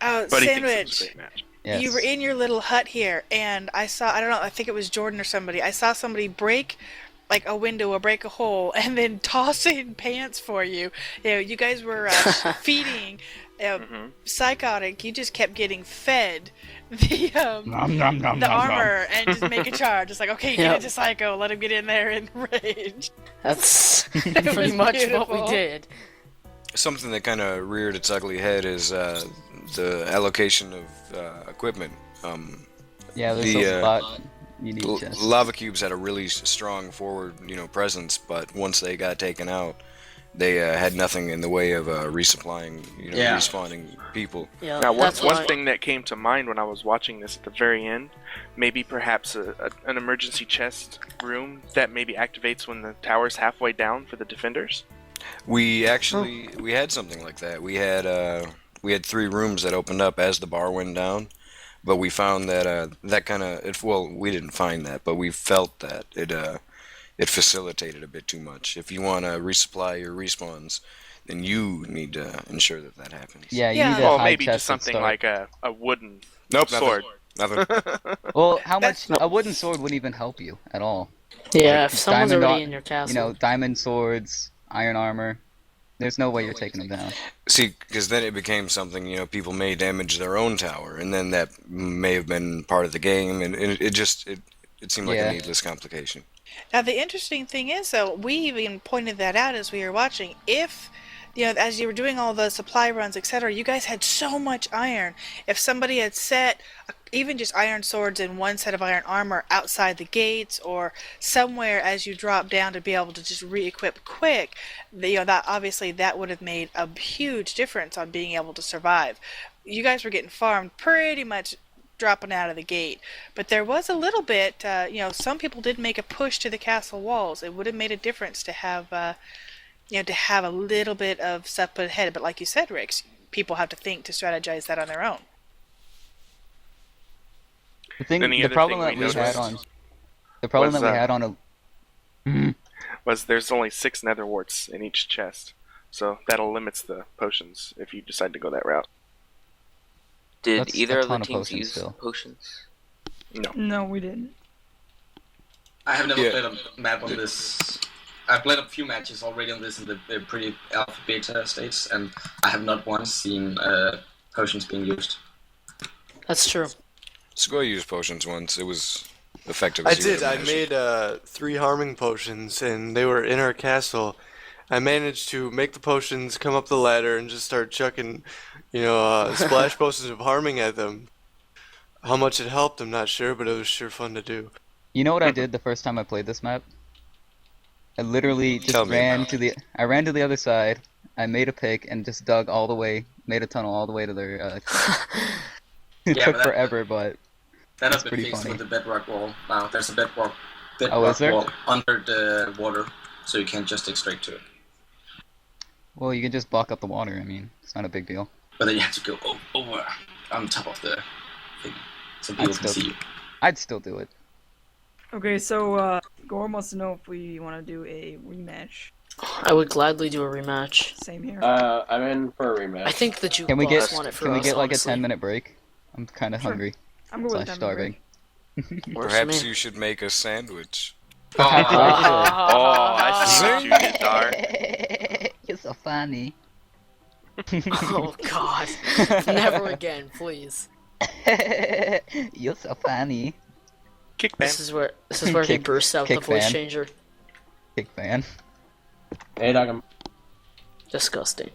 S2: Oh,
S1: But he thinks it was a
S2: Sandwich.
S1: great match.
S8: Yes.
S2: You were in your little hut here, and I saw, I don't know, I think it was Jordan or somebody. I saw somebody break like a window or break a hole and then toss in pants for you. You know, you guys were feeding Psychotic. You just kept getting fed the armor and just make a charge. Just like, okay, get into Psycho, let him get in there and rage.
S10: That's pretty much what we did.
S4: Something that kind of reared its ugly head is the allocation of equipment.
S8: Yeah, there's
S4: the,
S8: a lot you need chests.
S4: LavaCubes had a really strong forward, presence, but once they got taken out, they had nothing in the way of resupplying, respawning people.
S10: Yeah,
S1: Now, one
S10: that's why.
S1: thing that came to mind when I was watching this at the very end, maybe perhaps an emergency chest room that maybe activates when the tower's halfway down for the defenders.
S4: We actually we had something like that. We had 3 rooms that opened up as the bar went down, but we found that that kind of we didn't find that, but we felt that it facilitated a bit too much. If you want to resupply your respawns, then you need to ensure that happens.
S8: Yeah, you need a
S1: Well,
S8: high
S1: maybe
S8: chest
S1: just something
S8: at
S1: like a wooden
S4: Nope,
S1: sword.
S4: Nothing.
S8: Well, how much a wooden sword wouldn't even help you at all.
S10: Yeah,
S8: Like,
S10: if someone's
S8: diamond
S10: already
S8: ar-
S10: in your castle.
S8: Diamond swords, iron armor. There's no way you're taking them down.
S4: See, because then it became something, people may damage their own tower, and then that may have been part of the game, and it seemed like a needless complication.
S2: Now, the interesting thing is, though, we even pointed that out as we were watching. If, as you were doing all the supply runs, etc., you guys had so much iron. If somebody had set even just iron swords and one set of iron armor outside the gates or somewhere as you drop down to be able to just re-equip quick, that obviously that would have made a huge difference on being able to survive. You guys were getting farmed pretty much dropping out of the gate, but there was a little bit, some people did make a push to the castle walls. It would have made a difference to have to have a little bit of stuff put ahead, but like you said, Rix, people have to think to strategize that on their own.
S1: The
S8: problem that we had on
S1: was there's only 6 nether warts in each chest, so that'll limits the potions if you decide to go that route.
S11: Did
S8: That's
S11: either
S8: a
S11: of the
S8: ton of
S11: teams
S8: potions
S11: use
S8: still.
S11: potions?
S1: No.
S9: No, we didn't.
S5: I have never played a map on this. I've played a few matches already on this in the pretty alpha beta states, and I have not once seen potions being used.
S10: That's true.
S4: Sugoi used potions once. It was effective.
S7: I
S4: as you would
S7: did. I
S4: imagine.
S7: made 3 harming potions, and they were in our castle. I managed to make the potions, come up the ladder, and just start chucking, splash potions of harming at them. How much it helped, I'm not sure, but it was sure fun to do.
S8: You know what I did the first time I played this map? I literally just
S4: Tell me
S8: ran
S4: about
S8: to I ran to the other side. I made a pick and just dug all the way, made a tunnel all the way to their. It
S5: Yeah,
S8: took
S5: but that-
S8: forever, but
S5: That has
S8: That's
S5: been
S8: pretty
S5: fixed
S8: funny.
S5: with the bedrock wall. Now there's a bedrock
S8: is there?
S5: wall under the water, so you can't just dig straight to it.
S8: well, you can just block up the water. I mean, it's not a big deal.
S5: But then you have to go over on top of the thing, so people can see you.
S8: I'd still do it.
S9: Okay, so Gore wants to know if we want to do a rematch.
S10: I would gladly do a rematch.
S9: Same here.
S11: I'm in for a rematch.
S10: I think the jukebox
S8: Can we get
S10: won it for
S8: Can we
S10: us,
S8: get like
S10: honestly.
S8: a 10-minute break? I'm kind of
S9: Sure.
S8: hungry
S9: I'm good with
S8: /
S9: that.
S8: starving.
S10: Works for
S4: Perhaps
S10: me.
S4: you should make a sandwich.
S1: Oh, I see what you did, Dar.
S8: You're so funny.
S10: Oh God! Never again, please.
S8: You're so funny.
S1: Kick ban.
S10: This is where he
S8: Kick-
S10: bursts out the
S8: kick
S10: voice
S8: fan.
S10: changer.
S8: Big fan.
S11: Hey, dog,
S10: Disgusting.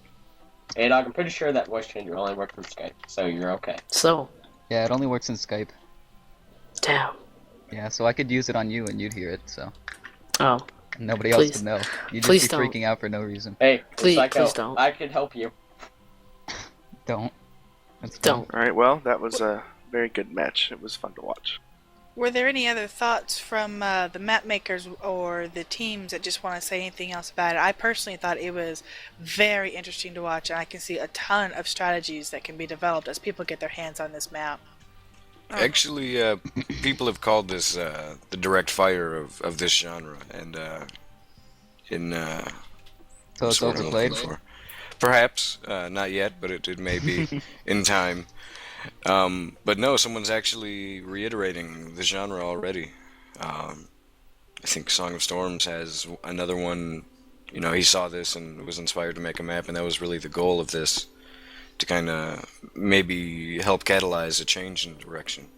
S11: I'm pretty sure that voice changer only works from Skype, so you're okay.
S10: So,
S8: Yeah, it only works in Skype.
S10: damn.
S8: Yeah, so I could use it on you and you'd hear it, so
S10: Oh,
S8: nobody else
S10: Please.
S8: would know. You'd
S10: Please
S8: just be
S10: don't.
S8: freaking out for no reason.
S11: Hey,
S10: Please-
S11: Psycho,
S10: please don't.
S11: I could help you.
S8: Don't. That's fine.
S10: don't.
S1: Alright, well, that was a very good match. It was fun to watch.
S2: Were there any other thoughts from the map makers or the teams that just want to say anything else about it? I personally thought it was very interesting to watch, and I can see a ton of strategies that can be developed as people get their hands on this map.
S4: Actually, people have called this the direct fire of this genre, and
S8: So it's
S4: what I'm
S8: overplayed?
S4: looking for. Perhaps, not yet, but it may be in time. But no, someone's actually reiterating the genre already. I think Song of Storms has another one. You know, he saw this and was inspired to make a map, and that was really the goal of this, to kind of maybe help catalyze a change in direction.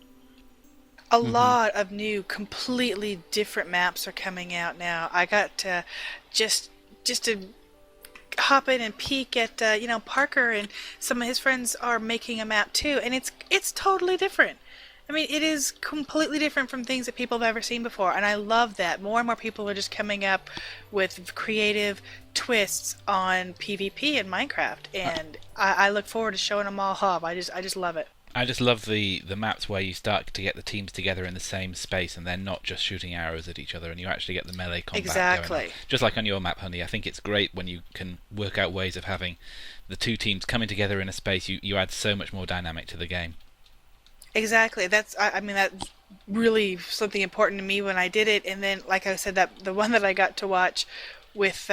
S2: A lot of new, completely different maps are coming out now. I got just to hop in and peek at Parker and some of his friends are making a map too, and it's totally different. I mean, it is completely different from things that people have ever seen before, and I love that. More and more people are just coming up with creative twists on PvP in Minecraft, and I look forward to showing them all off. I just love it.
S3: I just love the maps where you start to get the teams together in the same space and they're not just shooting arrows at each other, and you actually get the melee combat
S2: Exactly.
S3: going on. Just like on your map, Honney. I think it's great when you can work out ways of having the two teams coming together in a space. You add so much more dynamic to the game.
S2: Exactly. That's really something important to me when I did it. And then, like I said, that the one that I got to watch with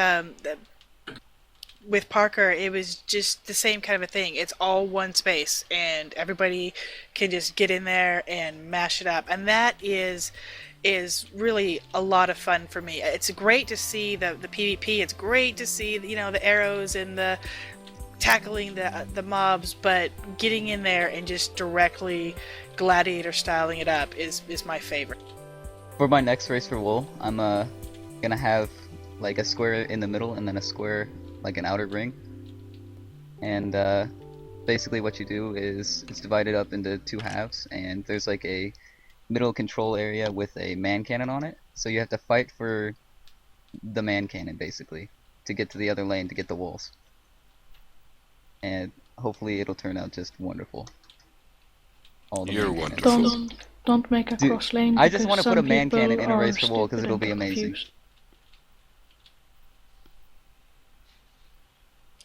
S2: Parker, it was just the same kind of a thing. It's all one space, and everybody can just get in there and mash it up. And that is really a lot of fun for me. It's great to see the PvP. It's great to see the arrows and the tackling the mobs, but getting in there and just directly gladiator styling it up is my favorite.
S8: For my next race for wool, I'm gonna have like a square in the middle and then a square like an outer ring. And basically what you do is it's divided up into two halves, and there's like a middle control area with a man cannon on it. So you have to fight for the man cannon basically to get to the other lane to get the wolves. And hopefully it'll turn out just wonderful. All the
S4: You're
S8: man cannons.
S4: wonderful.
S6: Don't make a
S8: Dude,
S6: cross lane.
S8: I just
S6: want to
S8: put a man cannon in a race for wool because it'll be amazing.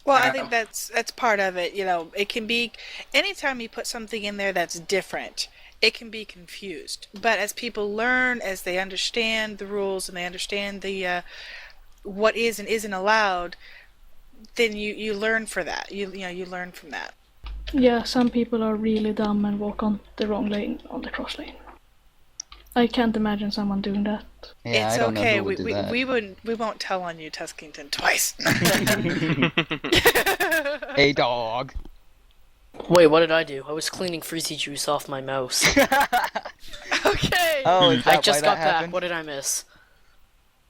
S2: Well, I think that's part of it. It can be anytime you put something in there that's different, it can be confused. But as people learn, as they understand the rules and they understand the what is and isn't allowed, then you learn for that. You learn from that.
S6: Yeah, some people are really dumb and walk on the wrong lane, on the cross lane. I can't imagine someone doing that.
S8: Yeah,
S2: It's
S8: I don't
S2: okay.
S8: know who would do that.
S2: We won't tell on you, Tuskington, twice.
S8: Hey dog.
S10: Wait, what did I do? I was cleaning Freezy Juice off my mouse.
S2: Okay.
S8: Oh, is that
S10: I just
S8: why
S10: got
S8: that
S10: back.
S8: happened?
S10: What did I miss?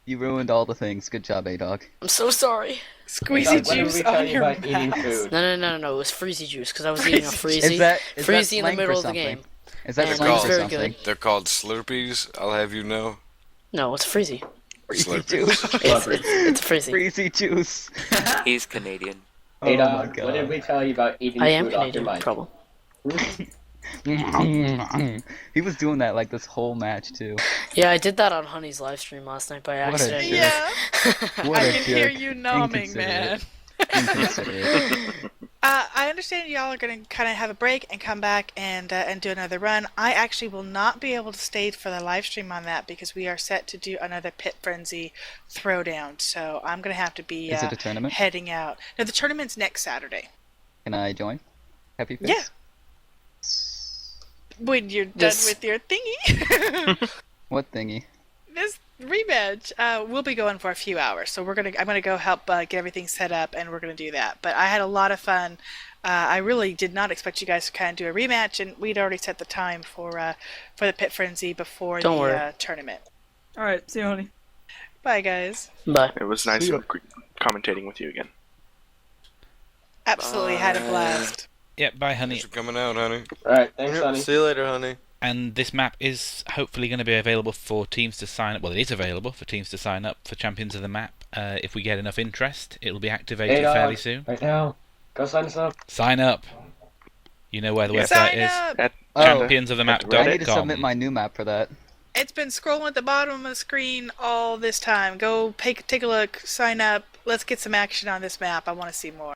S8: You ruined all the things. Good job, A-Dog.
S10: I'm so sorry.
S2: Squeezy
S11: When did
S2: juice
S11: we tell
S2: on
S11: you
S2: your
S11: about eating
S2: mouse.
S11: food?
S10: No. It was Freezy Juice because I was eating a Freezy.
S8: Is that
S10: Freezy in the
S8: slang
S10: middle
S8: for
S10: of the
S8: something?
S10: game.
S8: Is that
S10: And
S8: slang
S10: it's
S8: for
S10: very
S8: something?
S10: good.
S4: They're called Slurpees, I'll have you know.
S10: No, it's Freezy.
S8: Freezy
S4: Slurpees.
S8: juice.
S10: It's Freezy.
S8: Freezy juice.
S12: He's Canadian.
S11: Hey,
S8: Oh my
S11: Dog,
S8: god.
S11: when did we tell you about eating
S10: I am
S11: food off your
S10: Canadian.
S11: mic?
S10: Problem.
S8: He was doing that like this whole match too.
S10: Yeah, I did that on Honey's live stream last night by
S8: What a
S10: accident.
S8: jerk.
S2: Yeah,
S8: What
S2: I
S8: a
S2: can hear
S8: jerk.
S2: you nomming, man.
S8: Inconsiderate.
S2: I understand y'all are going to kind of have a break and come back and do another run. I actually will not be able to stay for the live stream on that because we are set to do another Pit Frenzy throwdown. So I'm going to have to be
S8: Is it a tournament?
S2: heading out. No, the tournament's next Saturday.
S8: Can I join? Happy face?
S2: Yeah. When you're done
S10: This-
S2: with your thingy.
S8: What thingy?
S2: This rematch we'll be going for a few hours, so I'm gonna go help get everything set up, and we're gonna do that. But I had a lot of fun. I really did not expect you guys to kind of do a rematch, and we'd already set the time for the Pit Frenzy before
S10: Don't
S2: the
S10: worry.
S2: tournament.
S9: All right, see you, Honey.
S2: Bye, guys.
S10: Bye.
S1: It was nice commentating with you again.
S2: Absolutely had a blast.
S3: Yeah, bye, Honney.
S4: Thanks for coming out, honey.
S11: Alright, thanks,
S7: Yep,
S11: Sonny.
S7: see you later, honey.
S3: And this map is hopefully going to be available for teams to sign up. Well, it is available for teams to sign up for Champions of the Map. If we get enough interest, it will be activated
S11: Hey,
S3: fairly
S11: Dog,
S3: soon.
S11: right now. Go sign us up.
S3: Sign up. You know where the
S1: Yeah.
S3: website
S2: Sign
S3: is?
S2: up!
S1: At
S8: Oh,
S3: Championsofthemap.com.
S8: I need to submit my new map for that.
S2: It's been scrolling at the bottom of the screen all this time. Go take a look, sign up. Let's get some action on this map. I want to see more.